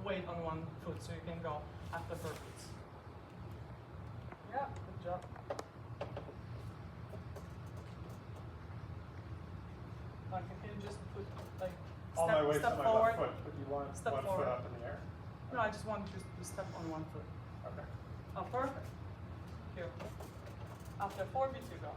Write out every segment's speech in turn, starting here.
weight on one foot, so you can go after 4 beats. Yeah, good job. Like, can you just put like All my weight's step on my forward? left foot, but you want Step one forward. foot up in the air? No, I just want you to step on one foot. Okay. Oh, perfect. Here. After 4 beats, you go.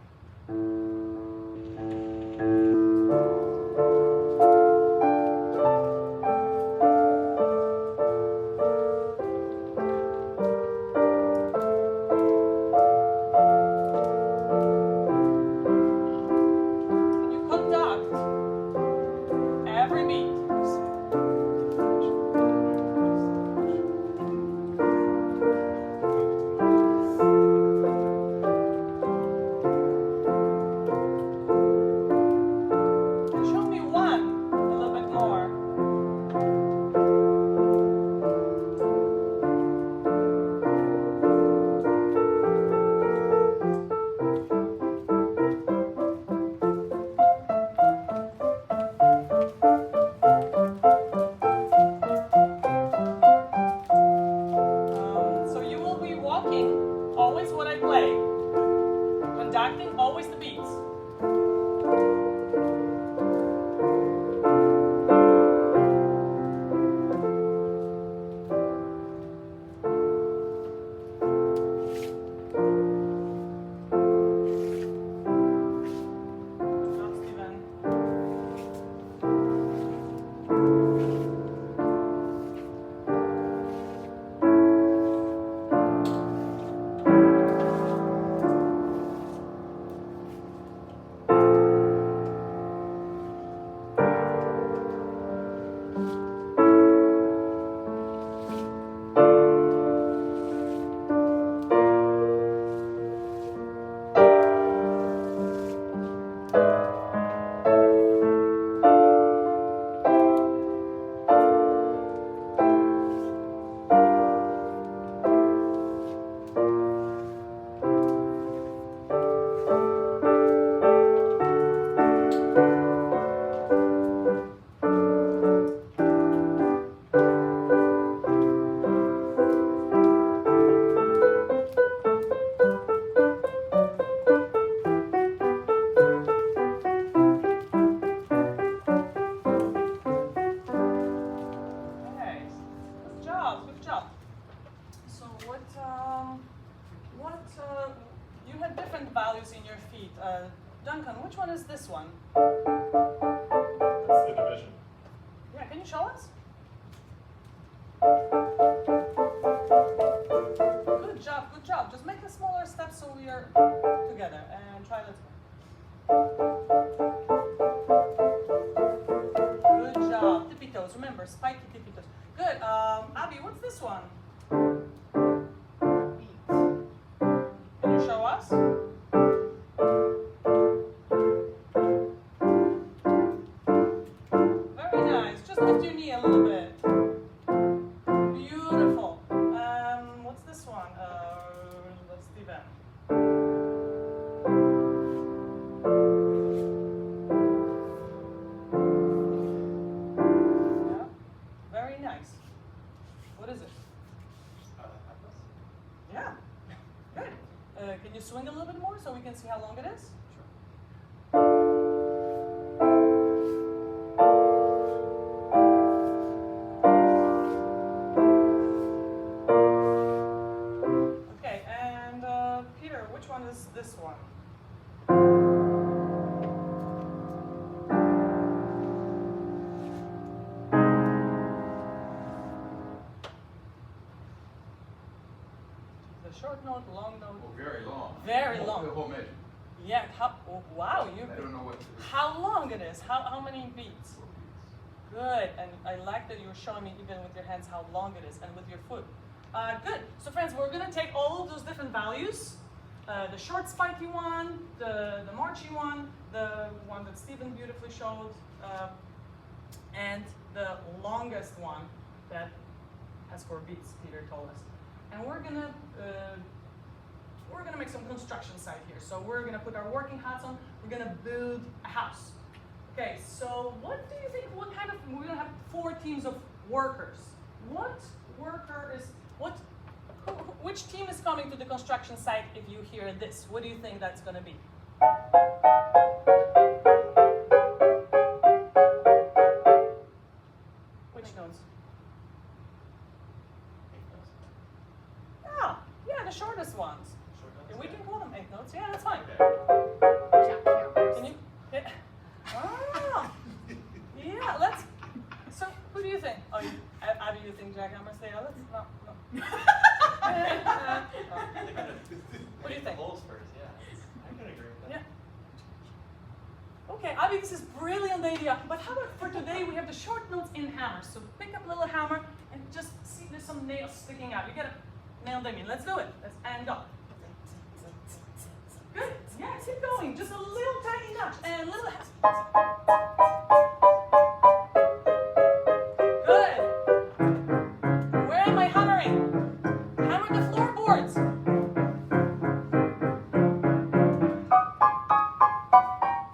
And you conduct every beat. And show me one a little bit more. So you will be walking always what I play, conducting always the beats. Not Steven. Okay, good job, good job. So you had different values in your feet. Duncan, which one is this one? That's the division. Yeah, can you show us? Good job, good job. Just make a smaller step so we are together and try this one. Good job. Tippy toes, remember, spiky tippy toes. Good. Abby, what's this one? Can you show us? Very nice. Just lift your knee a little bit. Beautiful. What's this one? That's Steven. Yeah. Very nice. What is it? Yeah. Good. Can you swing a little bit more so we can see how long it is? Okay, and Peter, which one is this one? The short note, long note. Oh, very long. Very The long. whole measure. Yeah. Oh, wow. You. I don't know what. How long it is? How many beats? Good. And I like that you're showing me even with your hands how long it is and with your foot. Good. So friends, we're going to take all of those different values. The short spiky one, the marchy one, the one that Stephen beautifully showed, and the longest one that has 4 beats, Peter told us. And we're gonna make some construction site here. So we're gonna put our working hats on. We're gonna build a house. Okay. So what do you think? What kind of? We're gonna have 4 teams of workers. What coming to the construction site if you hear this? What do you think that's going to be? Which notes? Ah, yeah, the shortest ones. And we can call them 8 notes. Yeah, that's fine. Can you? Yeah. Ah, yeah. Let's. So, who do you think? Oh, Abby, you think jackhammers? They are. No. What do you think? Holes first, yeah. I can agree with that. Yeah. Okay, Abby, this is brilliant idea. But how about for today we have the short notes in hammers. So pick up a little hammer and just see there's some nails sticking out. You gotta nail them in. Let's do it. And go. Good. Yeah, keep going. Just a little tiny notch and little. Good. Where am I hammering? Hammer the floorboards.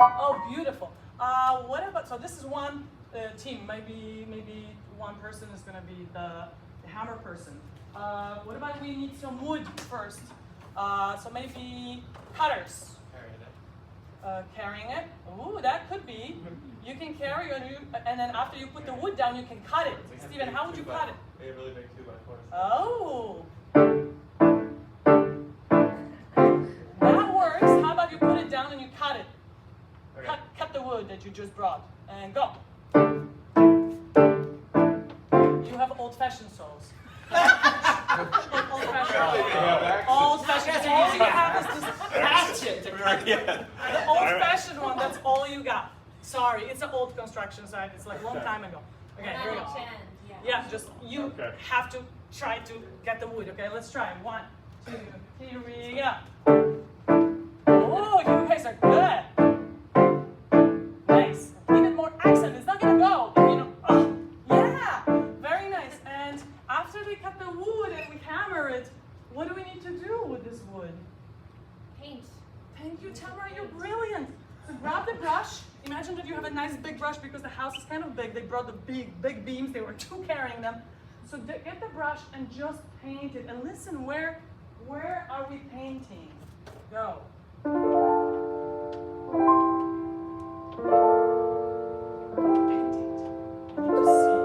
Oh, beautiful. What about? So this is one team. Maybe one person is going to be the hammer person. What about we need some wood first? So maybe cutters. Carrying it. Ooh, that could be. You can carry and then after you put the wood down, you can cut it. Steven, how would you cut it? A really big 2x4. Oh. That works. How about you put it down and you cut it? Okay. Cut the wood that you just brought. And go. You have old-fashioned saws. Old-fashioned. All you have is this hatchet. The old-fashioned one, that's all you got. Sorry, it's an old construction site. It's like a long time ago. Okay, here we go. Yeah, just you have to try to get the wood. Okay, let's try. 1, 2, here we go. Oh, you guys are good. Nice. Give it more accent. It's not gonna go if you know. Oh, yeah, very nice. And after we cut the wood and we hammer it, what do we need to do with this wood? Paint. Thank you, Tamara. You're brilliant. So grab the brush. Imagine that you have a nice big brush because the house is kind of big. They brought the big beams. They were 2 carrying them. So get the brush and just paint it. And listen, where are we painting? Go. Paint it. I need to see.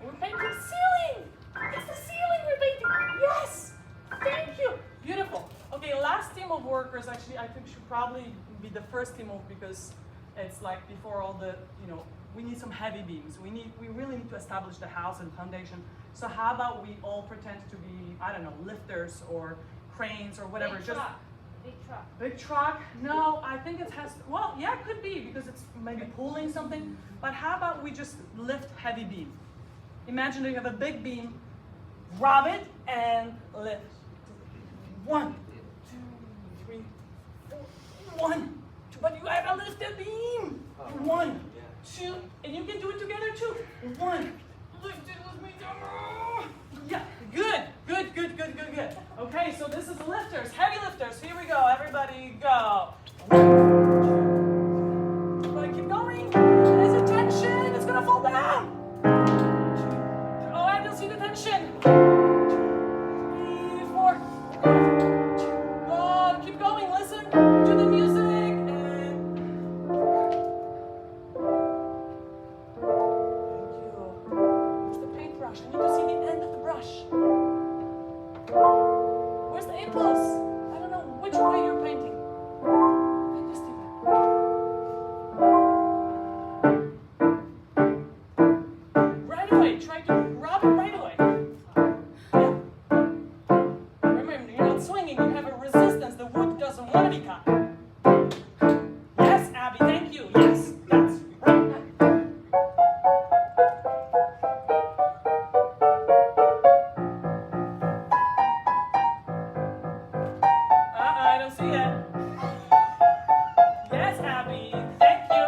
We're painting the ceiling. It's the ceiling we're painting. Yes. Thank you. Beautiful. Okay, last team of workers actually I think should probably be the first team of because it's like before all the, we need some heavy beams. We really need to establish the house and foundation. So how about we all pretend to be, I don't know, lifters or cranes or whatever. Big just truck. Big truck. Big truck? No, I think it has, well, yeah, it could be because it's maybe pulling something. But how about we just lift heavy beam? Imagine that you have a big beam, grab it and lift. 1, 2, 3, 4. 1, 2, but you have to lift the beam. 1, 2, and you can do it together too. 1, lift it with me. Yeah, good. Okay, so this is lifters, heavy lifters. Here we go, everybody go. 1, 2. But keep going. There's a tension. It's gonna fall down. 2. Oh, I don't see the tension. 3, 4. Oh, keep going. Listen to the music. And thank you. Where's the paintbrush? I need to see the end of the brush. Where's the impulse? I don't know which way you're painting. Thank you, Stephen. Right away. Try to grab it right away. Yeah. Remember, you're not swinging. You have a resistance. The wood doesn't want to be cut. Yes, Abby. Thank you. Yes, that's right. I don't see it. Yes, Abby. Thank you.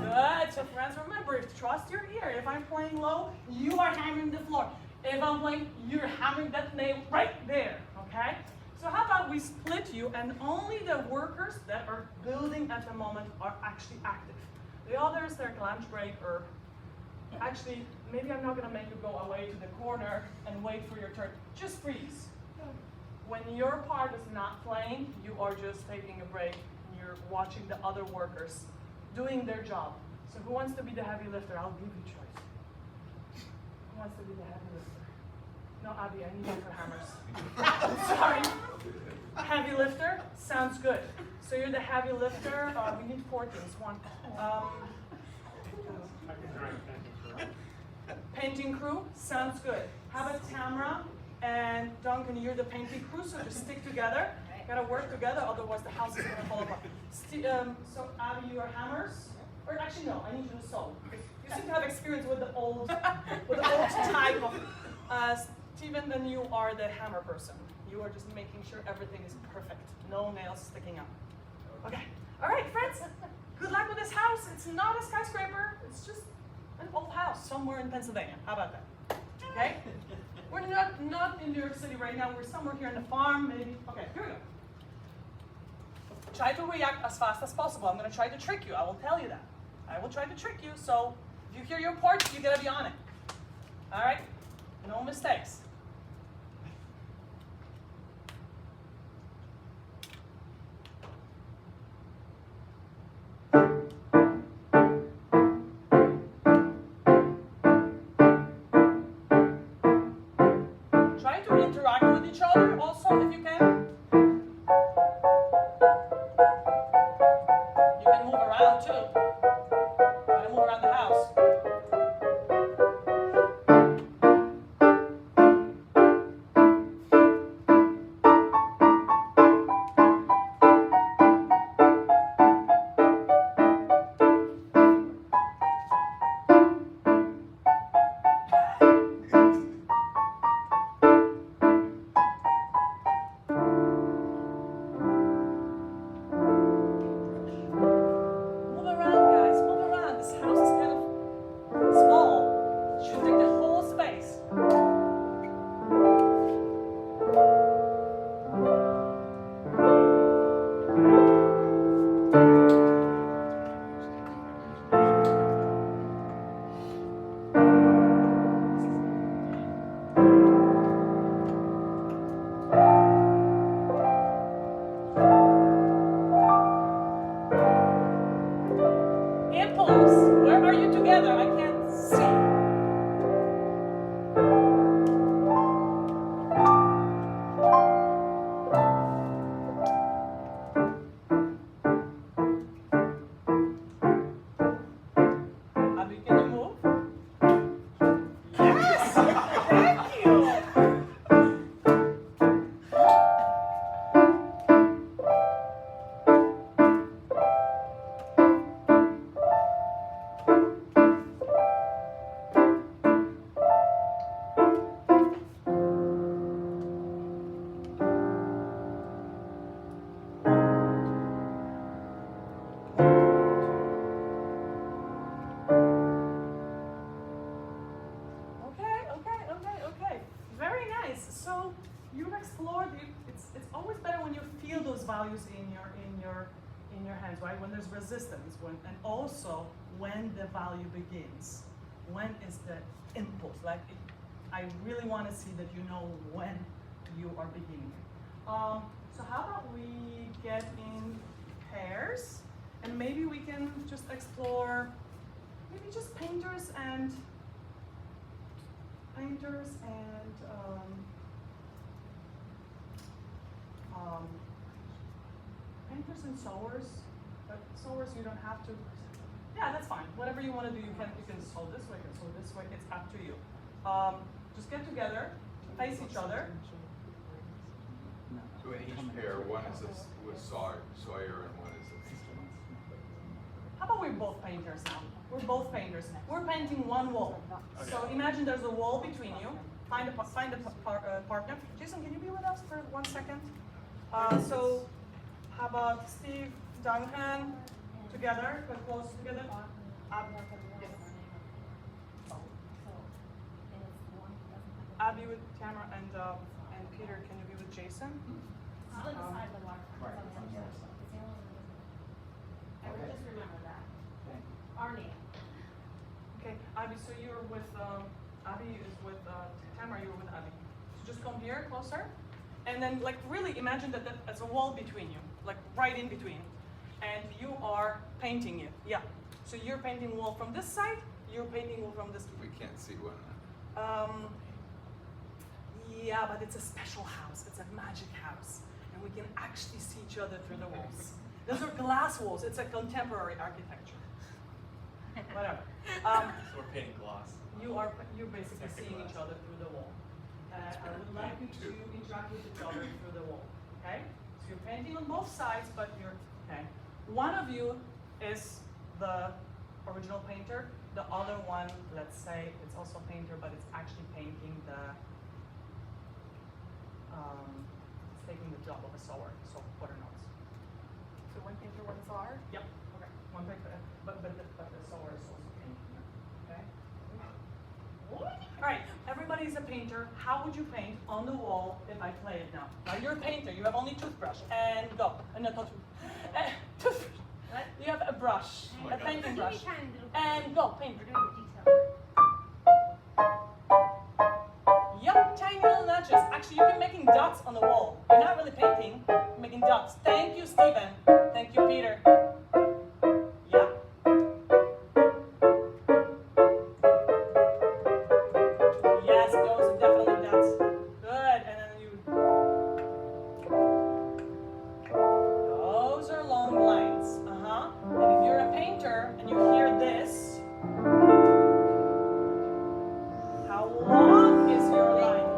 Good. So, friends, remember, trust your ear. If I'm playing low, you are hammering the floor. If I'm playing, you're hammering that nail right there. Okay? So how about we split you and only the workers that are building at the moment are actually active. The others, their lunch break or actually, maybe I'm not gonna make you go away to the corner and wait for your turn. Just freeze. When your part is not playing, you are just taking a break and you're watching the other workers doing their job. So who wants to be the heavy lifter? I'll give you choice. Who wants to be the heavy lifter? No, Abby, I need you for hammers. Sorry. Heavy lifter? Sounds good. So you're the heavy lifter. We need 4 things. One. I can join painting for Painting crew? Sounds good. How about Tamara and Duncan? You're the painting crew, so just stick together. Gotta work together, otherwise the house is gonna fall apart. So Abby, you are hammers? Or actually no, I need you to sew. You seem to have experience with the old type of. Steven, then you are the hammer person. You are just making sure everything is perfect. No nails sticking out. Okay. All right, friends. Good luck with this house. It's not a skyscraper. It's just an old house somewhere in Pennsylvania. How about that? Okay. We're not in New York City right now. We're somewhere here on the farm, maybe. Okay, here we go. Try to react as fast as possible. I'm going to try to trick you. I will tell you that. I will try to trick you. So if you hear your part, you got to be on it. All right? No mistakes. Try to interact with each other also if you can. You can move around too. You can move around the house. Move around, guys. Move around. This house is kind of small. It should take the whole space. Impulse. Where are you together? I can't see. Abby, can you move? Yes! Thank you! Okay. Very nice. So you've explored. It's always better when you feel those values in your hands, right? When there's resistance, and also when the value begins. When is the impulse? Like, I really want to see that you know when you are beginning. So how about we get in pairs, and maybe we can just explore, maybe just painters and sewers. But sewers, you don't have to. Yeah, that's fine. Whatever you want to do, you can sew this way, you can sew this way. It's up to you. Just get together, face each other. So in each pair, one is with Sawyer and one is a How about we're both painters now? We're both painters. We're painting one wall. Okay. So imagine there's a wall between you. Find a partner. Jason, can you be with us for 1 second? So how about Steve, Duncan, together, but close together? Abby with Tamara and Peter, can you be with Jason? on the side of the waterfront. Right, It's it's on the other side. It's the only one that doesn't. I would Okay. just remember that. Okay. Arnie. Okay, Abby, so you're with, Abby is with, Tamara, you're with Abby. So just come here closer, and then like really imagine that there's a wall between you, like right in between. And you are painting it, yeah. So you're painting wall from this side, you're painting wall from this. We can't see one another. Yeah, but it's a special house, it's a magic house. And we can actually see each other through the walls. Those are glass walls, it's a contemporary architecture. Whatever. So we're painting gloss. You're basically Protect the seeing each glass. other through the wall. I would like you to interact with each other through the wall. Okay? So you're painting on both sides, but you're okay. One of you is the original painter. The other one, let's say, it's also a painter, but it's actually painting the. It's taking the job of a sewer. So what are notes? So one painter, one sawer? Yep. Okay. One painter, but the sewer is also painting. Okay. All right, everybody's a painter. How would you paint on the wall if I play it now? Now you're a painter, you have only toothbrush, and go. No, not toothbrush. You have a brush, Oh my a God. painting Give me brush, tiny little. and go, paint. We're doing the detail work. Yep, tiny little nudges. Actually, you've been making dots on the wall. You're not really painting, you're making dots. Thank you, Stephen. Thank you, Peter. Yeah. Yes, those are definitely dots. Good, and then you. Those are long lines. And if you're a painter and you hear this, how long is your line?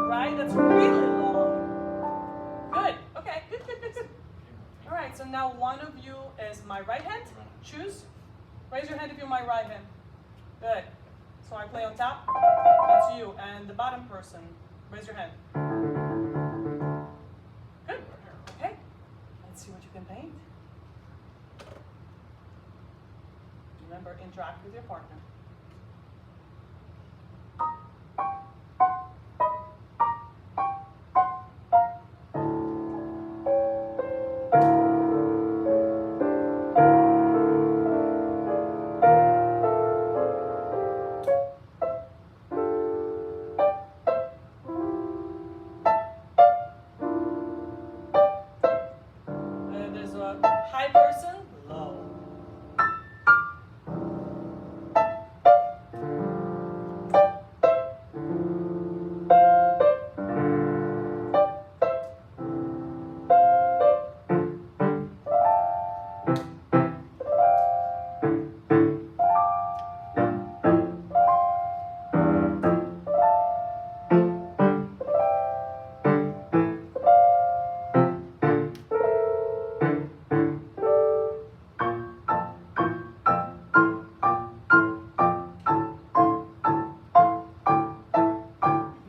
Right? That's really long. Good. Okay. Good. All right. So now one of you is my right hand. Choose. Raise your hand if you're my right hand. Good. So I play on top. That's you. And the bottom person, raise your hand. Good. Okay. Let's see what you can paint. Remember, interact with your partner. There's a high person, low.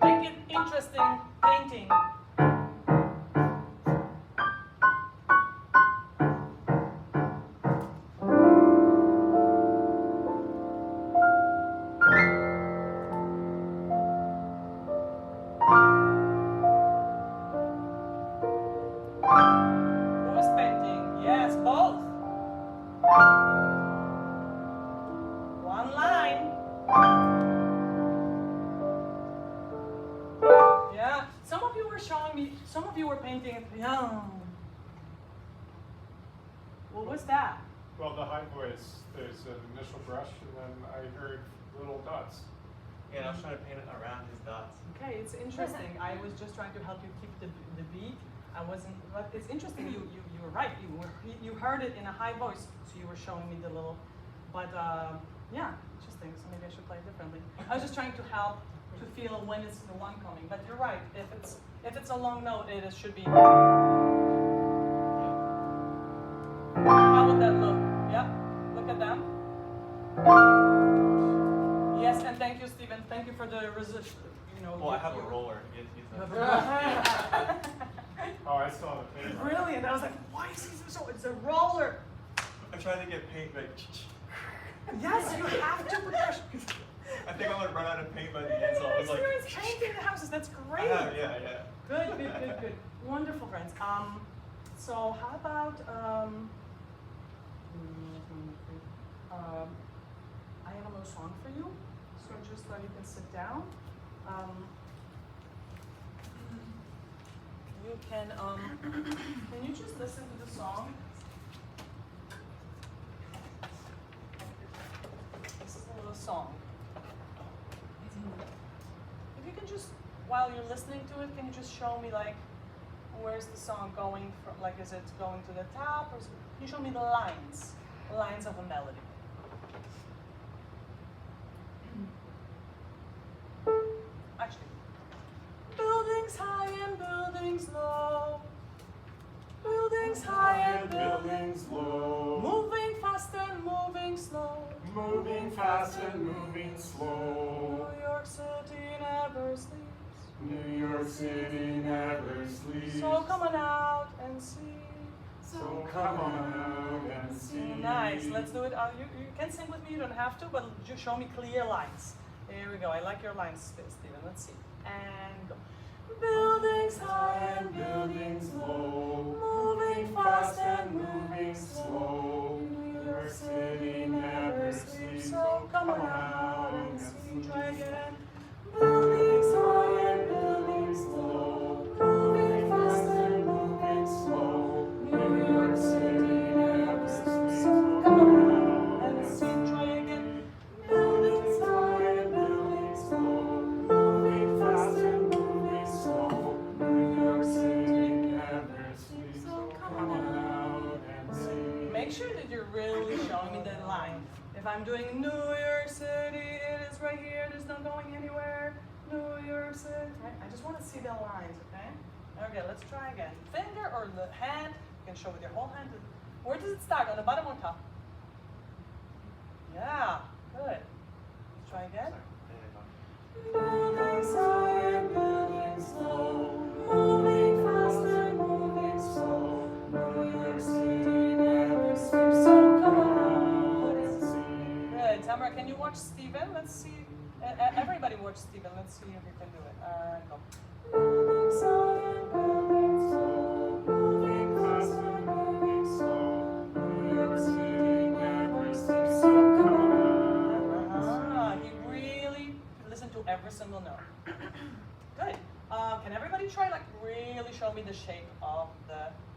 Make it interesting painting. Who's painting? Yes, both. One line. Yeah, some of you were showing me, some of you were painting at young. What was that? Well, the high voice, there's an initial brush, and then I heard little dots. Yeah, and I was trying to paint it around his dots. Okay, it's interesting. I was just trying to help you keep the beat. I wasn't, but it's interesting. You were right. You heard it in a high voice, so you were showing me the little. But yeah, interesting. So maybe I should play it differently. I was just trying to help to feel when is the one coming. But you're right. If it's a long note, it should be. How would that look? Yeah, look at them. Yes, and thank you, Stephen. Thank you for the resist. You know. Well, I have a roller. He's You have a, a roller. Oh, I saw the paint. Brilliant. I was like, why is he so? It's a roller. I'm trying to get paint like. Yes, you have to. I think I'm I would run out of paint by the end, so I was like. Experience painting the houses. That's great. Yeah. Good. Wonderful, friends. So how about I have a little song for you. So just you can sit down. You can you just listen to the song? This is a little song. If you can just, while you're listening to it, can you just show me like, where's the song going from? Like, is it going to the top, or can you show me the lines of a melody? Actually, buildings high and buildings low. Buildings high and buildings low. moving fast and moving slow. Moving fast and moving slow. New York City never sleeps. New York City never sleeps. So come on out and see. So come on out and see. Nice. Let's do it. You can sing with me. You don't have to, but just show me clear lines. Here we go. I like your lines, Steven. Let's see. And go. Buildings high and buildings low. Moving fast and moving slow. New York City never sleeps. So come on out and see. Try again. Buildings high and buildings low. Moving fast and moving slow. New York City never sleeps. So come on out and see. Try again. Buildings high and buildings low. Moving fast and moving slow. New York City never sleeps. So come on out and see. Make sure that you're really showing me the line. If I'm doing New York City, it is right here. There's no going anywhere. New York City. Right? I just want to see the lines, okay? Okay, let's try again. Finger or the hand. You can show with your whole hand. Where does it start? On the bottom or top? Yeah, good. Let's try again. Buildings high and buildings low, moving fast and moving slow. New York City never sleeps, so come on out and see. Good. Tamara, can you watch Steven? Let's see. Everybody watch Steven. Let's see if you can do it. Go. Buildings high and buildings low, moving fast and moving slow. New York City never sleeps, so come on out. He really listened to every single note. Good. Can everybody try like really show me the shape of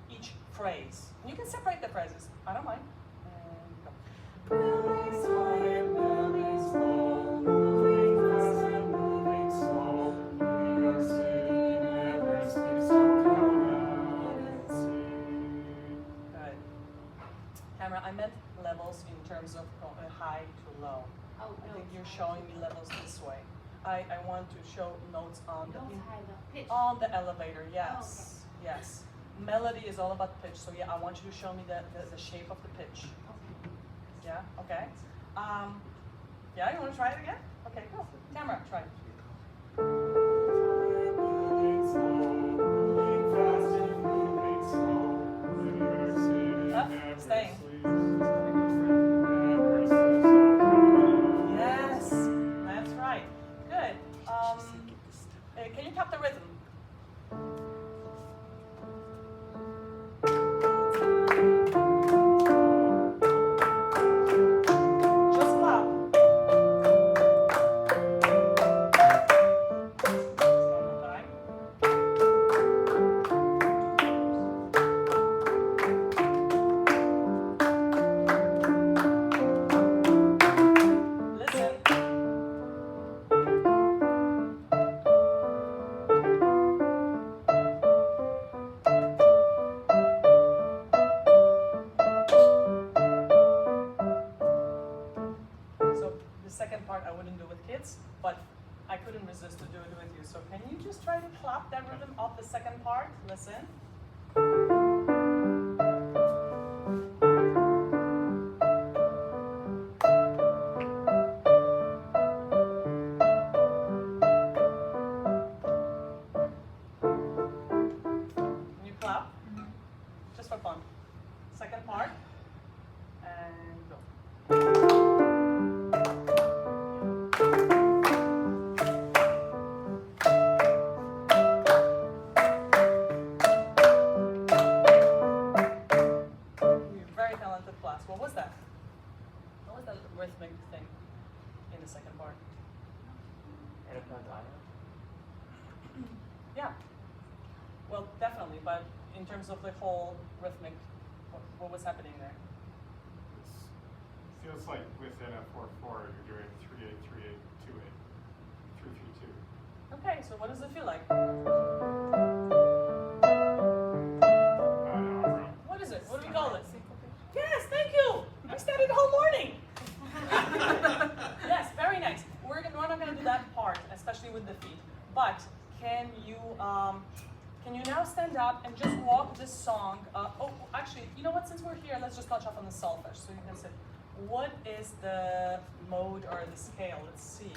each phrase? And you can separate the phrases. I don't mind. And go. Buildings high and buildings low, moving fast and moving slow. New York City never sleeps, so come out and see. Good. Camera, I meant levels in terms of high to low. Oh, I think notes. you're showing me levels this way. I want to show notes on Notes high, the pitch. on the elevator, yes. Yes. Melody is all about pitch, so yeah, I want you to show me the shape of the pitch. Okay. Yeah, okay. Yeah, you want to try it again? Okay, cool. Tamara, try it. Staying. Yes, that's right. Good. Can you tap the rhythm? Just clap. One more time. Listen. So the second part I wouldn't do with kids, but I couldn't resist to do it with you. So can you just try to clap that rhythm of the second part? Listen. Can you clap? Just for fun. Second part. And go. the second part. Anaconda. Yeah. Well, definitely, but in terms of the whole rhythmic, what was happening there? It feels like within a 4/4 you're doing 3/8, 3/8, 2/8, 3/3/2. Okay, so what does it feel like? No, I'm wrong. What is it? What do we call it? Syncopation. Yes, thank you. I studied the whole morning. Yes, very nice. We're not going to do that part, especially with the feet. But can you now stand up and just walk this song? Actually, you know what? Since we're here, let's just touch up on the solfege, so you can see. What is the mode or the scale? Let's see.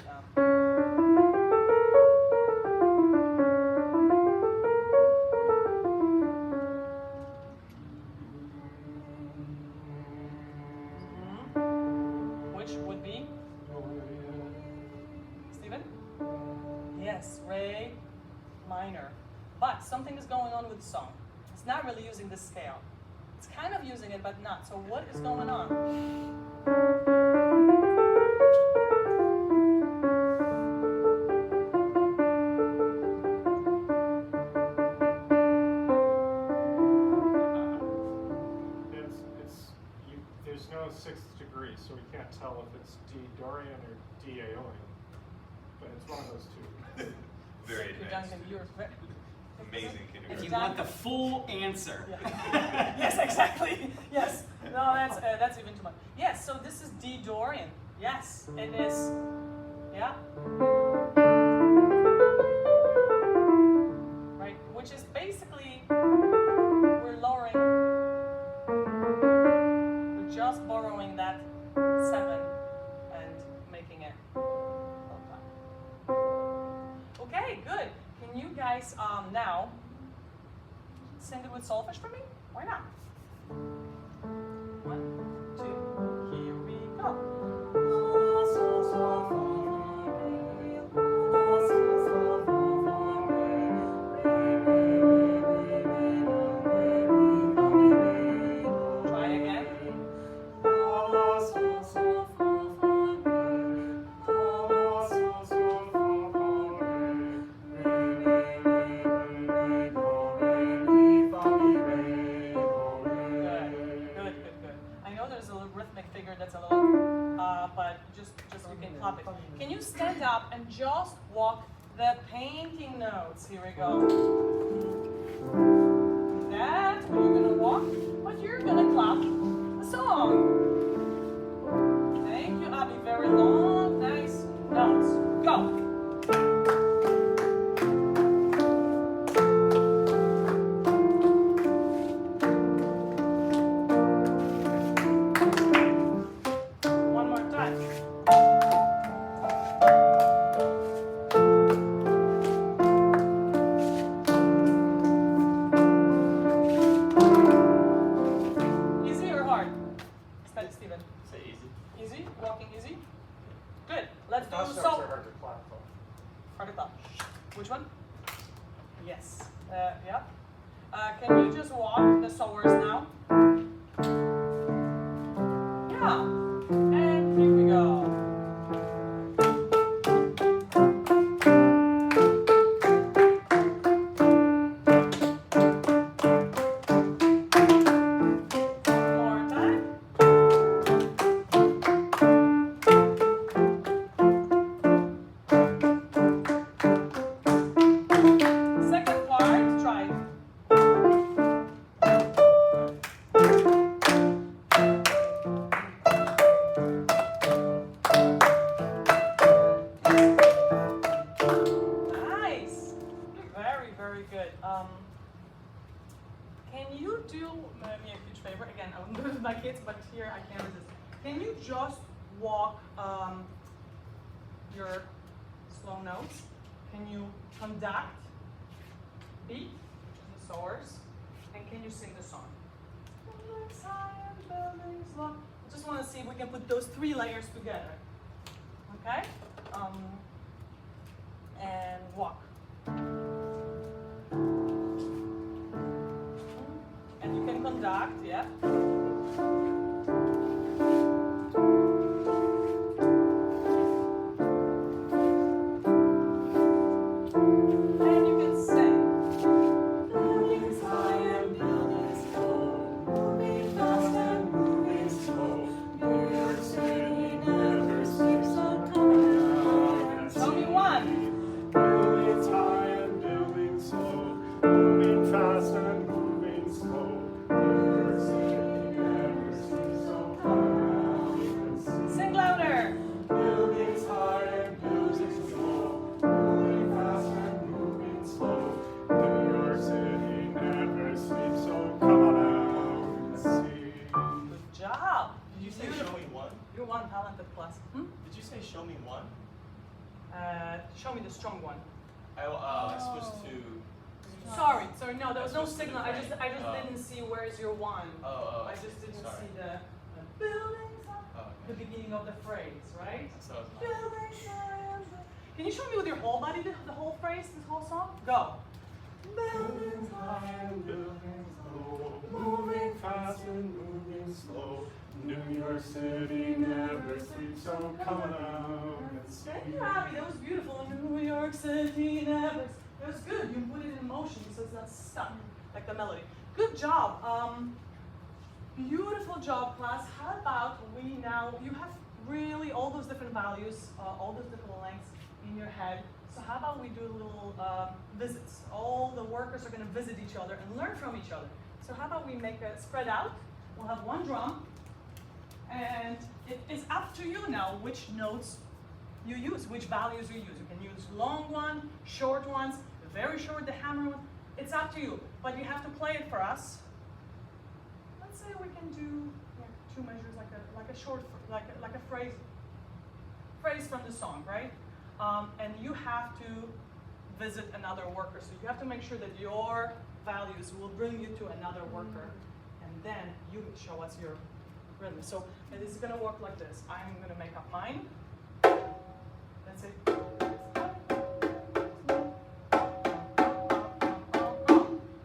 Which would be? Stephen? Yes, Re minor. But something is going on with the song. It's not really using this scale. It's kind of using it, but not. So what is going on? There's no sixth degree, so we can't tell if it's D Dorian or D Aeolian. But it's one of those two. Very You're advanced. Duncan, you're Amazing If kindergarten. If you want the full answer. Yeah. Yes, exactly. Yes. No, that's even too much. Yes. So this is D Dorian. Yes, it is. Yeah. Right. Which is basically we're lowering. We're just borrowing that 7 and making it. Okay. Good. Can you guys now sing it with solfege for me? Why not? 1, 2, here we go. Try again. Good. I know there's a little rhythmic figure that's a little, but just you can clap it. Can you stand up and just walk the painting notes? Here we go. That's what you're gonna walk, but you're gonna clap the song. Thank you, Abby. Very long, nice notes. Go. One more time. Easy or hard? Steven. Say easy. Easy? Walking easy? Good. Let's do Dust so. notes are hard to clap though. Hard to clap. Which one? Yes. Yeah. Can you just walk the sowers now? Yeah. And here we go. One more time. Second part, try. Nice. Very, very good. Can you do me a huge favor? Again, I wouldn't do it with my kids, but here I can't resist. Can you just walk your slow notes? Can you conduct beat, the sowers, and can you sing the song? Buildings high and buildings low. I just want to see if we can put those 3 layers together. Okay? And walk. And you can conduct, yeah? Show me the strong one. I switched to. Sorry, no, there was no That's supposed to be signal. I just right. didn't see where's your one. I just didn't sorry. see the buildings are the Okay. beginning of the phrase, right? So it's mine. Buildings are Can you show me with your whole body the whole phrase, this whole song? Go. Buildings high and buildings low, moving fast and moving slow. New York City never sleeps, so come on out and see. Thank you, Abby. That was beautiful. New York City never. That was good. You put it in motion so it's not stuck like the melody. Good job. Beautiful job, class. How about we now? You have really all those different values, all those different lengths in your head. So how about we do little visits? All the workers are going to visit each other and learn from each other. So how about we make a spread out? We'll have one drum, and it is up to you now which notes you use, which values you use. You can use long one, short ones, very short, the hammer one. It's up to you, but you have to play it for us. Let's say we can do two measures, like a short, like a phrase from the song, right? And you have to visit another worker. So you have to make sure that your values will bring you to another worker, and then you show us your rhythm. So it is going to work like this. I'm going to make up mine. Let's say.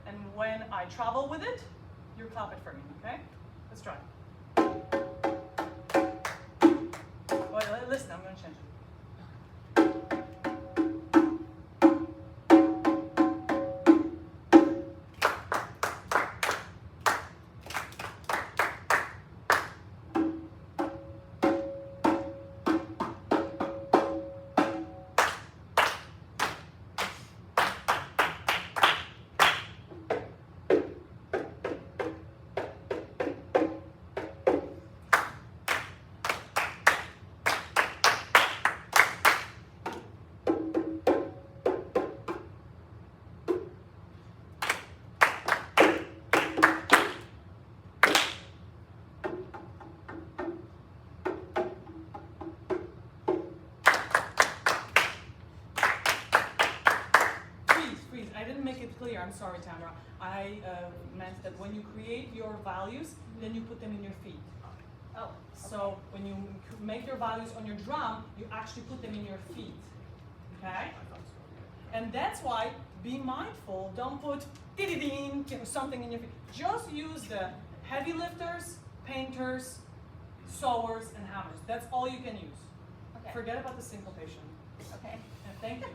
And when I travel with it, you clap it for me, okay? Let's try. Well, listen, I'm going to change it. I didn't make it clear. I'm sorry, Tamara. I meant that when you create your values, then you put them in your feet. Oh. So when you make your values on your drum, you actually put them in your feet. Okay? And that's why be mindful. Don't put ding something in your feet. Just use the heavy lifters, painters, sewers, and hammers. That's all you can use. Okay. Forget about the syncopation. Okay. And thank you.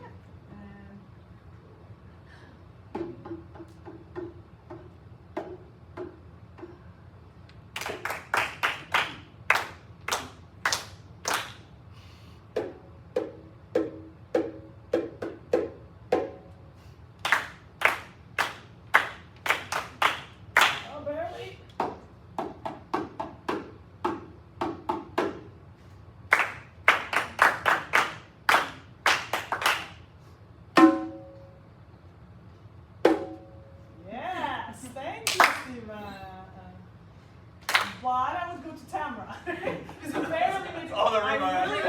But I would go to Tamara. Because apparently I really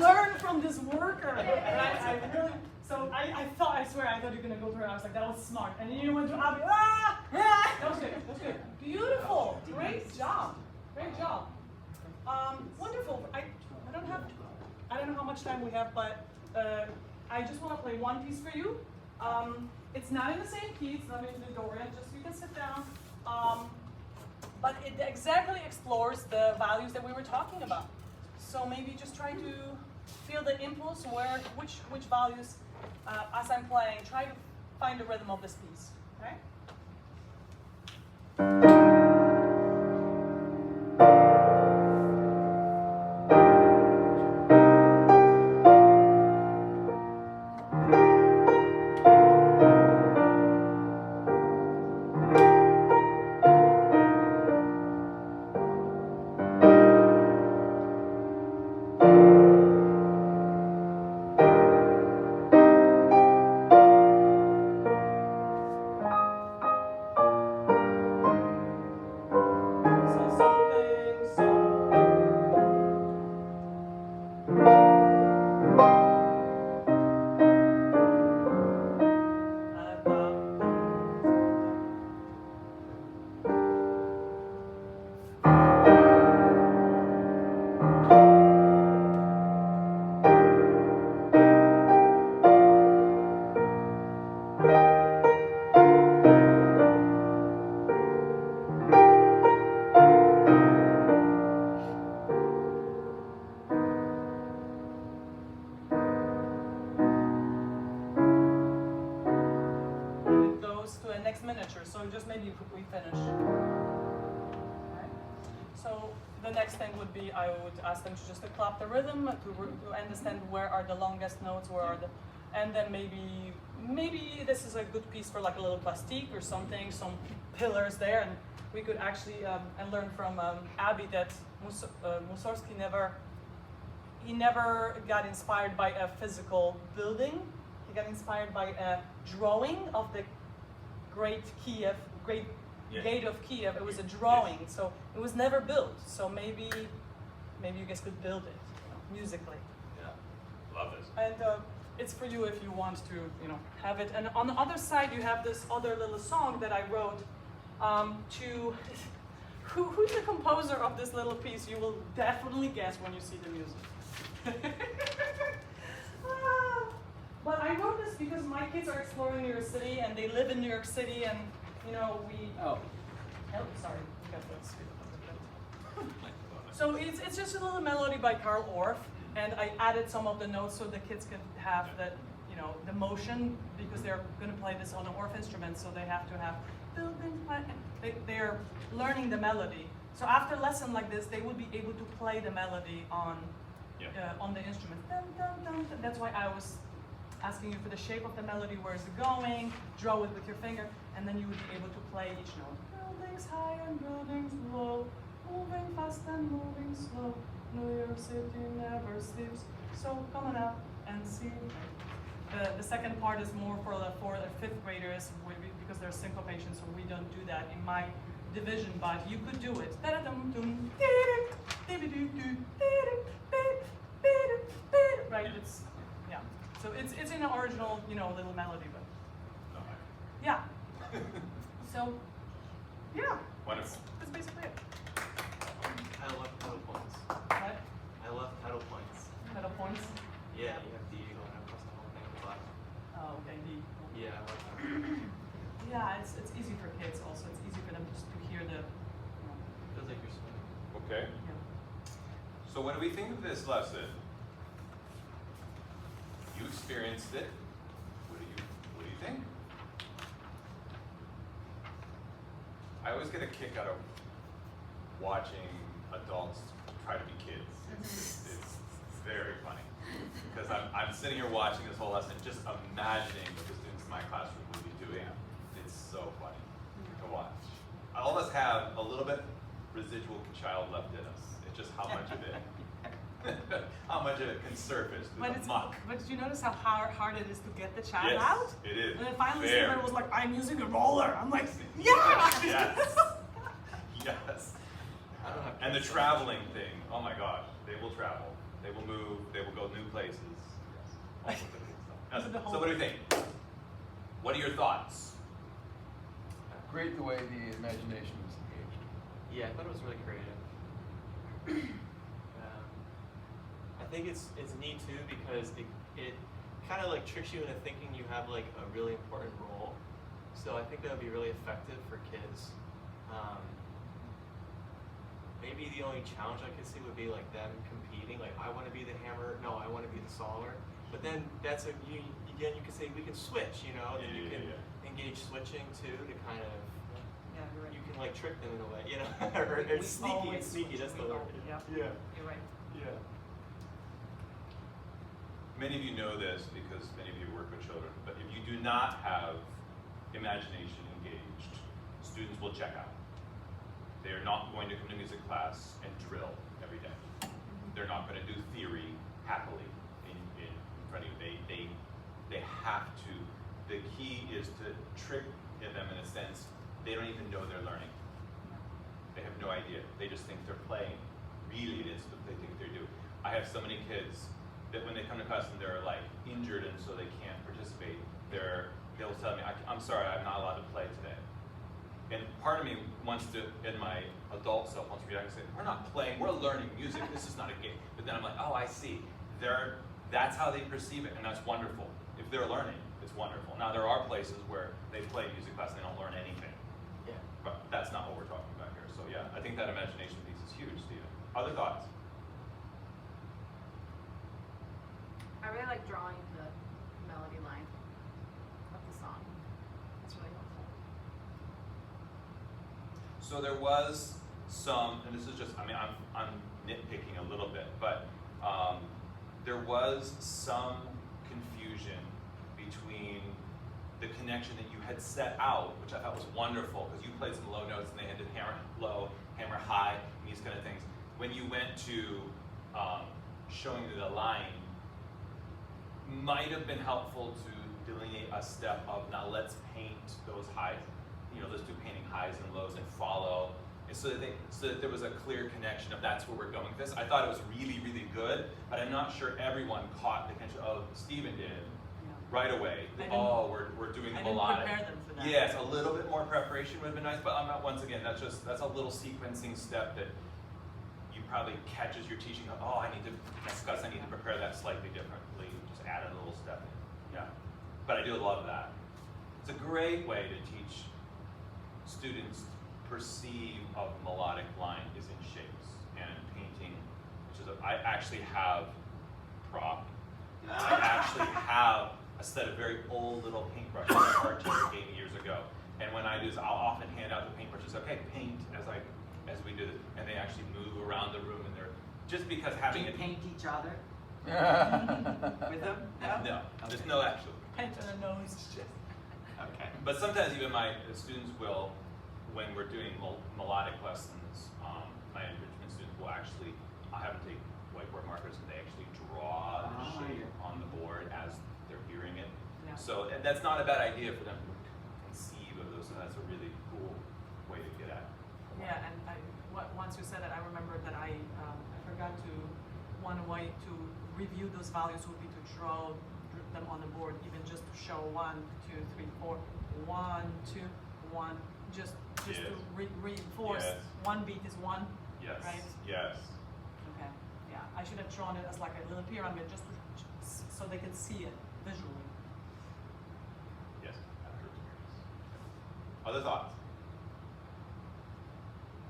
learned from this worker. I thought, I swear, I thought you were going to go to her. I was like, that was smart. And then you went to Abby. That was good. That was good. Beautiful. Great job. Great job. Wonderful. I don't know how much time we have, but I just want to play one piece for you. It's not in the same key. It's not in the Dorian. Just you can sit down. But it exactly explores the values that we were talking about. So maybe just try to feel the impulse which values, as I'm playing, try to find the rhythm of this piece, okay? next miniature. So just maybe we finish. Okay. So the next thing would be I would ask them to just to clap the rhythm to understand where are the longest notes, where are the, and then maybe this is a good piece for like a little plastique or something, some pillars there, and we could actually and learn from Abby that Mussorgsky never got inspired by a physical building. He got inspired by a drawing of the great gate of Kiev. It was a drawing, so it was never built. So maybe you guys could build it, musically. Yeah, love this. And it's for you if you want to, have it. And on the other side, you have this other little song that I wrote to. Who's the composer of this little piece? You will definitely guess when you see the music. But I wrote this because my kids are exploring New York City and they live in New York City, and we. Oh. Oh, sorry. We got that speed up a bit. So it's just a little melody by Carl Orff, and I added some of the notes so the kids could have the the motion, because they're going to play this on an Orff instrument, so they have to have they're learning the melody. So after a lesson like this, they would be able to play the melody on the instrument. Dun, dun, dun, dun. That's why I was asking you for the shape of the melody, where is it going, draw it with your finger, and then you would be able to play each note. Buildings high and buildings low, moving fast and moving slow. New York City never sleeps, so come on out and see. The second part is more for the fifth graders, because there's syncopation, so we don't do that in my division, but you could do it. Right, so it's in the original, little melody, but yeah. So, yeah. Wonderful. That's basically it. I love pedal points. What? I love pedal points. Pedal points? Yeah, you have D going across the whole thing at the bottom. Oh, okay, D. Yeah, I like that. Yeah, it's easy for kids also. It's easy for them just to hear the, Feels like you're swimming. Okay. So what do we think of this lesson? You experienced it. What do you think? I always get a kick out of watching adults try to be kids. It's very funny, because I'm sitting here watching this whole lesson, just imagining what the students in my classroom would be doing. It's so funny to watch. All of us have a little bit residual child left in us. It's just how much of it, how much of it can surface through the muck. But did you notice how hard it is to get the child Yes, out? it is. And then finally Very. somebody was like, I'm using a roller. I'm like, yeah! Yes. Yes. I don't have And the kids, so- traveling thing, oh my gosh, they will travel, they will move, they will go new places. All sorts of good stuff. This is the So what do you think? What are your thoughts? Great the way the imagination was engaged. Yeah, I thought it was really creative. I think it's neat too, because it kind of like tricks you into thinking you have like a really important role. So I think that would be really effective for kids. Maybe the only challenge I could see would be like them competing. Like, I want to be the hammer. No, I want to be the solver. But then that's again, you could say we can switch. And you can engage switching too to kind of. Yeah, you're right. You can like trick them in a way, or it's sneaky. always It's sneaky. That's the word. Yeah, Yeah. you're right. Yeah. Many of you know this because many of you work with children, but if you do not have imagination engaged, students will check out. They are not going to come to music class and drill every day. They're not going to do theory happily in front of you. They have to. The key is to trick them in a sense. They don't even know they're learning. They have no idea. They just think they're playing. Really, it is what they think they do. I have so many kids that when they come to class and they're like injured and so they can't participate, they'll tell me, I'm sorry, I'm not allowed to play today. And part of me wants to, in my adult self, wants to react and say, we're not playing, we're learning music, this is not a game. But then I'm like, oh, I see. That's how they perceive it, and that's wonderful. If they're learning, it's wonderful. Now, there are places where they play music class and they don't learn anything. Yeah. But that's not what we're talking about here. So yeah, I think that imagination piece is huge, Stephen. Other thoughts? I really like drawing the melody line of the song. It's really helpful. So there was some, and this is just, I mean, I'm nitpicking a little bit, but there was some confusion between the connection that you had set out, which I thought was wonderful, because you played some low notes and they had to hammer low, hammer high, and these kind of things. When you went to showing the line, might have been helpful to delineate a step of, now let's paint those highs, let's do painting highs and lows and follow, and so that there was a clear connection of that's where we're going with this. I thought it was really, really good, but I'm not sure everyone caught the connection. Oh, Stephen did. Right away. We're doing the melodic. I didn't prepare them for that. Yes, a little bit more preparation would have been nice, but once again, that's a little sequencing step that you probably catch as you're teaching. Oh, I need to prepare that slightly differently. Just add a little step in. Yeah, but I do love that. It's a great way to teach students perceive of melodic line is in shapes and painting, which is I actually have prop. I actually have a set of very old little paintbrushes that our teacher gave me years ago. And when I do this, I'll often hand out the paintbrushes, okay, paint as we do this, and they actually move around the room, and they're, just because having Do you it. paint each other with them? No, there's no actual. Paint on the nose. Okay. But sometimes even my students will, when we're doing melodic lessons, my enrichment students will actually, I'll have them take whiteboard markers and they actually draw the shape on the board as they're hearing it. Yeah. So that's not a bad idea for them to conceive of those, so that's a really cool way to get at. Yeah, and once you said that, I remember that I forgot to, one way to review those values would be to draw them on the board, even just to show 1, 2, 3, 4, 1, 2, 1, just Yes. to reinforce. Yes. One beat is 1, Yes. right? Yes. Okay, yeah, I should have drawn it as like a little pyramid just so they could see it visually. Yes. After experience. Other thoughts?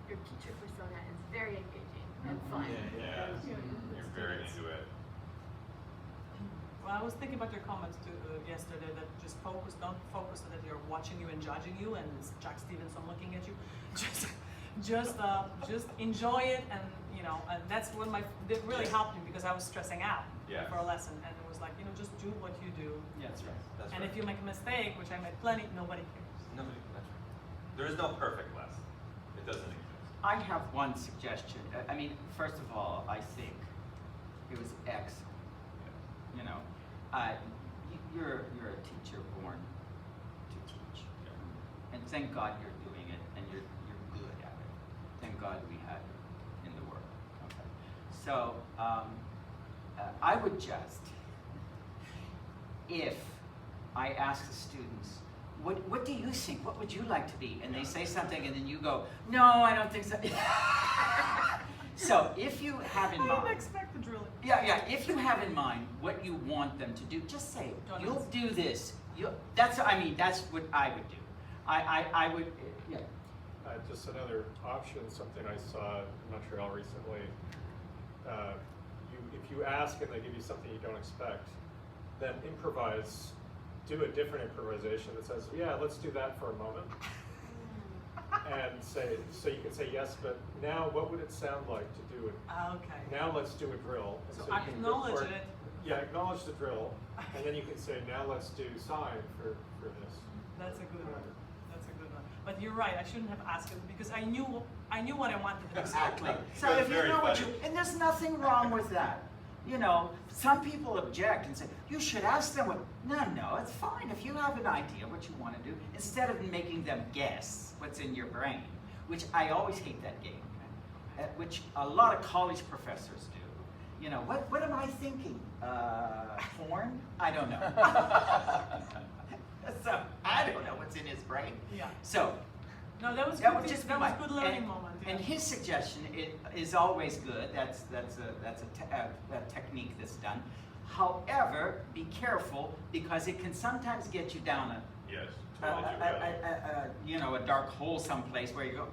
Your teacher persona is very engaging and fun. Yeah. You're very into it. Well, I was thinking about your comments too, yesterday that just don't focus so that they're watching you and judging you, and it's Jack Stevenson looking at you. Just enjoy it, and and that's what that really helped me because I was stressing out for a lesson, and it was like just do what you do. Yeah, that's right. That's And right. if you make a mistake, which I made plenty, nobody cares. That's right. There is no perfect lesson. It doesn't exist. I have one suggestion. I mean, first of all, I think it was excellent. You're a teacher born to teach, and thank God you're doing it, and you're good at it. Thank God we had you in the work. Okay. So I would just, if I ask the students, what do you think? What would you like to be? And they say something, and then you go, no, I don't think so. So if you have in I mind, didn't expect the drilling. yeah, if you have in mind what you want them to do, just say, Don't you'll ask. do this. That's what I would do. I would, yeah. Just another option, something I saw in Montreal recently. If you ask and they give you something you don't expect, then improvise. Do a different improvisation that says, yeah, let's do that for a moment. And say, so you can say yes, but now what would it sound like to do it? Okay. Now let's do a drill. And So you can acknowledge record- it. Yeah, acknowledge the drill, and then you can say, now let's do sign for this. That's a good one. That's a good one. But you're right. I shouldn't have asked it because I knew what I wanted them to say. Exactly. So That's if you very know what funny. and there's nothing wrong with that. Some people object and say, you should ask them what, no, it's fine. If you have an idea what you want to do, instead of making them guess what's in your brain, which I always hate that game, which a lot of college professors do. What am I thinking? Porn? I don't know. So, I don't know what's in his brain. Yeah. So, No, that was that good. would just be That was my good learning moment. Yeah. And his suggestion is always good. That's a technique that's done. However, be careful because it can sometimes get you down Yes. Totally. a dark hole someplace where you go.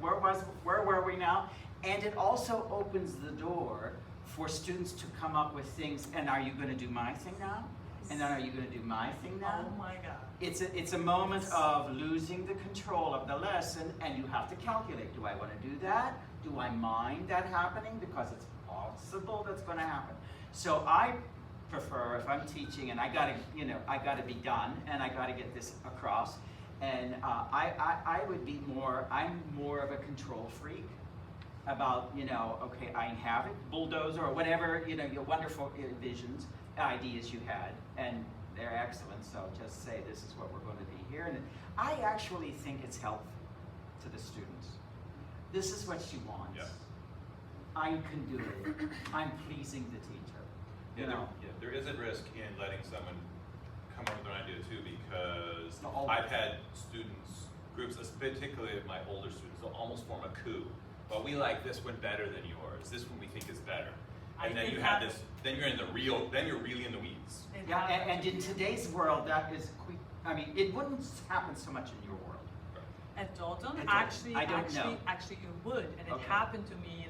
Where were we now? And it also opens the door for students to come up with things. And are you going to do my thing now? And then are you going to do my thing now? Oh my God. It's a moment of losing the control of the lesson, and you have to calculate, do I want to do that? Do I mind that happening? Because it's possible that's going to happen. So I prefer, if I'm teaching and I gotta be done and I gotta get this across, and I would be I'm more of a control freak about, okay, I have it, bulldozer or whatever, your wonderful visions, ideas you had, and they're excellent, so just say this is what we're going to be here. And I actually think it's helpful to the students. This is what she wants. Yeah. I can do it. I'm pleasing the teacher. There is a risk in letting someone come up with an idea too, because Not always. I've had groups, particularly my older students, they'll almost form a coup. Well, we like this one better than yours. This one we think is better. And then you have this, then you're really in the weeds. Yeah, and in today's world, that is, it wouldn't happen so much in your world. At Dalton, At Dalton. actually, I don't know. actually it would, and it Okay. happened to me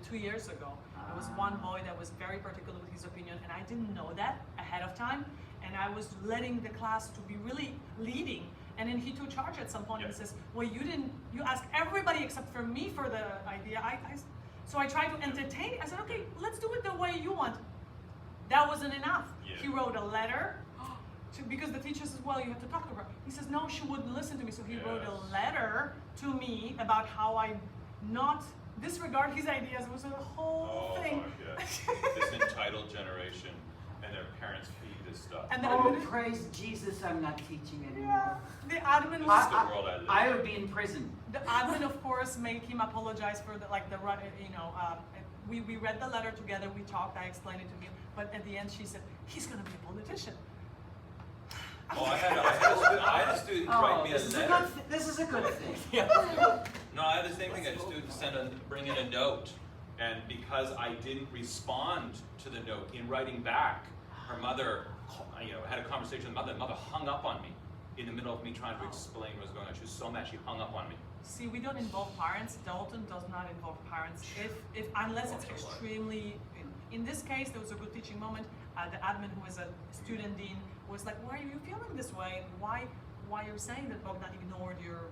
2 years ago. There was one boy that was very particular with his opinion, and I didn't know that ahead of time, and I was letting the class to be really leading, and then he took charge at some point and says, well, you asked everybody except for me for the idea. So I tried to entertain. I said, okay, let's do it the way you want. That wasn't enough. Yeah. He wrote a letter. Because the teacher says, well, you have to talk to her. He says, no, she wouldn't listen to me. So he wrote a letter to me about how I not disregard his ideas. It was a whole thing. My God. This entitled generation, and their parents feed this stuff. And the Praise Jesus, I'm not teaching anymore. yeah, the admin This was, is the world I live in. I would be in prison. the admin, of course, made him apologize for we read the letter together, we talked, I explained it to him, but at the end she said, he's gonna be a politician. Oh, I had a student write me a letter. This is a good thing. No, I had the same thing. A student bring in a note, and because I didn't respond to the note in writing back, her mother, had a conversation with the mother. The mother hung up on me in the middle of me trying to explain what was going on. She was so mad she hung up on me. See, we don't involve parents. Dalton does not involve parents, if unless it's extremely. In this case, there was a good teaching moment. The admin, who was a student dean, was like, "Why are you feeling this way? And why you're saying that Bogna ignored your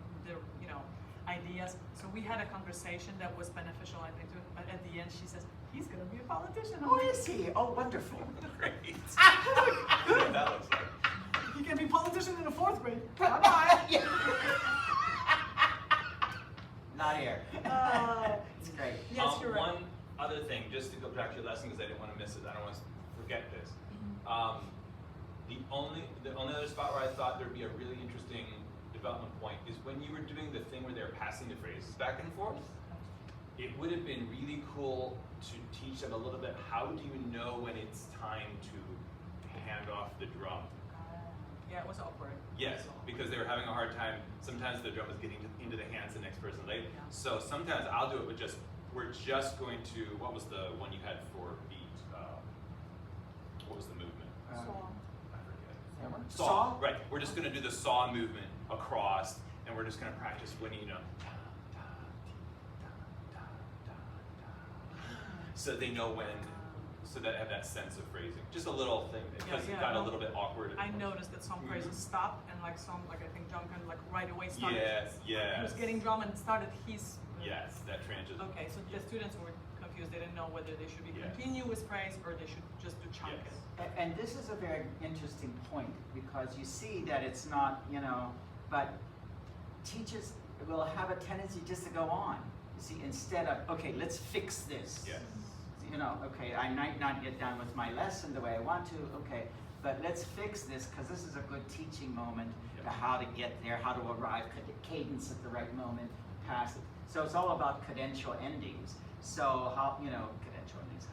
ideas?" So we had a conversation that was beneficial, I think. But at the end, she says, "He's going to be a politician." Who is he? Oh, wonderful. Great. That looks like. He can be politician in the 4th grade. Bye-bye. Not here. It's great. Yes, you're right. One other thing, just to go back to your lesson, because I didn't want to miss it. I don't want to forget this. The only other spot where I thought there'd be a really interesting development point is when you were doing the thing where they were passing the phrases back and forth. It would have been really cool to teach them a little bit, how do you know when it's time to hand off the drum? Yeah, it was awkward. Yes, because they were having a hard time. Sometimes the drum is getting into the hands of the next person late. Yeah. So sometimes I'll do it with we're just going to, what was the one you had for beat? What was the movement? I forget. Saw? Right, we're just going to do the saw movement across, and we're just going to practice when so they know when, so that have that sense of phrasing. Just a little thing, because it got a little bit awkward. I noticed that some phrases stopped, and I think Duncan right away started. Yes, yes. He was getting drum and started his. Yes, that transition. Okay, so the students were confused. They didn't know whether they should be Yes. continuous phrase or they should just do chunk Yes. it. And this is a very interesting point, because you see that it's not, but teachers will have a tendency just to go on. You see, instead of, okay, let's fix this. Yes. Okay, I might not get done with my lesson the way I want to, okay, but let's fix this, because this is a good teaching moment to how to get there, how to arrive, cadence at the right moment, pass it. So it's all about cadential endings. So cadential endings,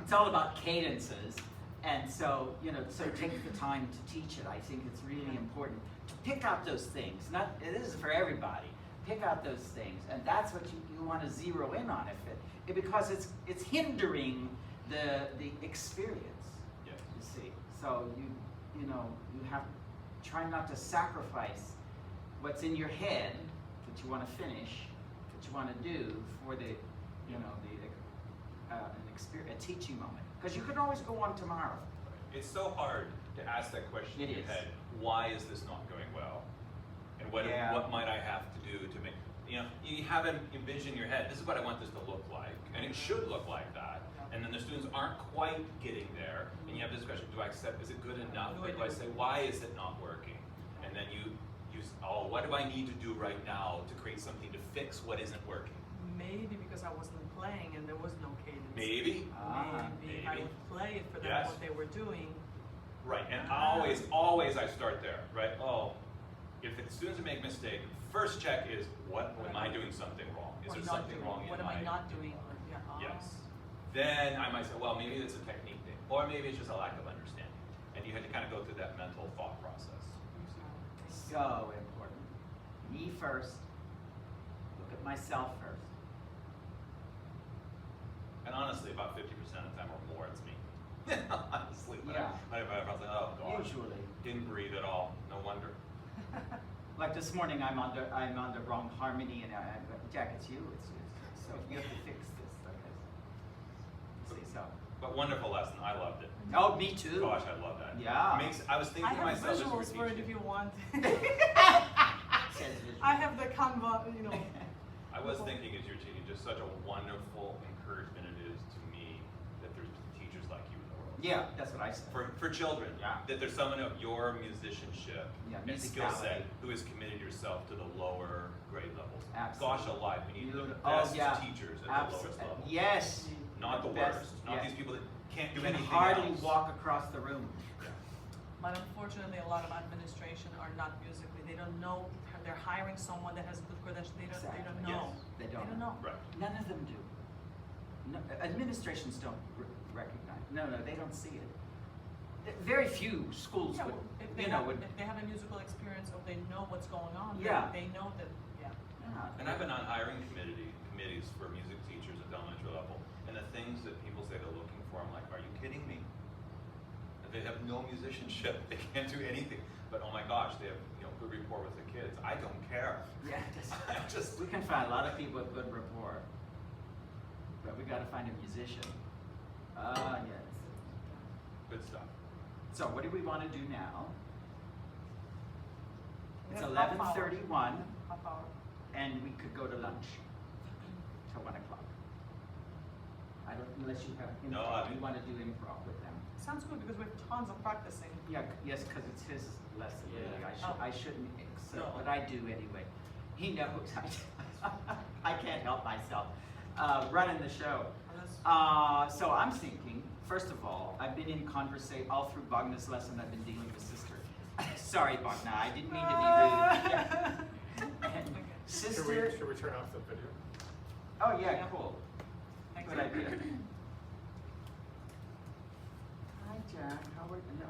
it's all about cadences. And so, so take the time to teach it. I think it's really important to pick out those things. This is for everybody. Pick out those things, and that's what you want to zero in on because it's hindering the experience. Yes. You see, so you have try not to sacrifice what's in your head that you want to finish, that you want to do for the an experience, a teaching moment, because you can always go on tomorrow. It's so hard to ask that question It in your is. head. Why is this not going well? And what Yeah. what might I have to do to make, you know, you have an envision in your head, this is what I want this to look like, and it should look like that. And then the students aren't quite getting there, and you have this question, do I accept, is it good enough? Or do I say, why is it not working? And then oh, what do I need to do right now to create something to fix what isn't working? Maybe because I wasn't playing and there was no cadence. Maybe. Maybe I maybe. would play it for them Yes. what they were doing. Right, and always I start there, right? Oh, if the students make a mistake, first check is, what am I doing something wrong? Is Or there not something doing. wrong in What am I not doing? Or, yeah. Yes. Then I might say, well, maybe it's a technique thing, or maybe it's just a lack of understanding. And you had to kind of go through that mental thought process. So important. Me first. Look at myself first. And honestly, about 50% of the time or more, it's me. Honestly, when Yeah. I was like, oh gosh, Usually. didn't breathe at all. No wonder. Like this morning, I'm on the wrong harmony, and Jack, it's you. So you have to fix this. Okay. See, so. But wonderful lesson. I loved it. Oh, me too. Gosh, I love that. Yeah. I was thinking I to have myself as you were visuals for it teaching. if you want. Says visual. I have the Canva, you know. I was thinking as you're teaching, just such a wonderful encouragement it is to me that there's teachers like you in the world. Yeah, that's what I said. For children, Yeah. that there's someone of your musicianship Yeah, and skill set musicality. who has committed yourself to the lower grade levels. Absolutely. Gosh alive, we need the Oh, best yeah. teachers at the lowest level. Yes. Not the best, worst, not yeah. these people that can't do Can anything hardly else. walk across the room. But unfortunately, a lot of administration are not musically. They don't know. They're hiring someone that has good credentials. They don't Exactly. know. Yes. They They don't. don't know. Right. None of them do. No, administrations don't recognize. No, they don't see it. Very few schools Yeah, would, if you know, would. if they have a musical experience or they know what's going on, Yeah. they know that, yeah. And I've been on hiring committees for music teachers at the elementary level, and the things that people say they're looking for, I'm like, are you kidding me? They have no musicianship, they can't do anything, but oh my gosh, they have good rapport with the kids. I don't care. Yeah, I just we can find a lot of people with good rapport, but we got to find a musician. Yes. good stuff. So what do we want to do now? We It's have half hour. 11:31, Half hour. and we could go to lunch till 1 o'clock. I don't, unless you have No, improv. I mean- You want to do improv with them? Sounds good because we have tons of practicing. Yeah, yes, because it's his lesson. Yeah. Really. Oh. I shouldn't, No. but I do anyway. He knows I can't help myself. Running the show. Unless- So I'm thinking, first of all, I've been in conversation all through Bogna's lesson. I've been dealing with sister. Sorry, Bogna, I didn't mean to be rude. Yeah. And sister. Should we turn off the video? Oh yeah, cool. Thank Good you. idea. Hi, Jack. How are you? No,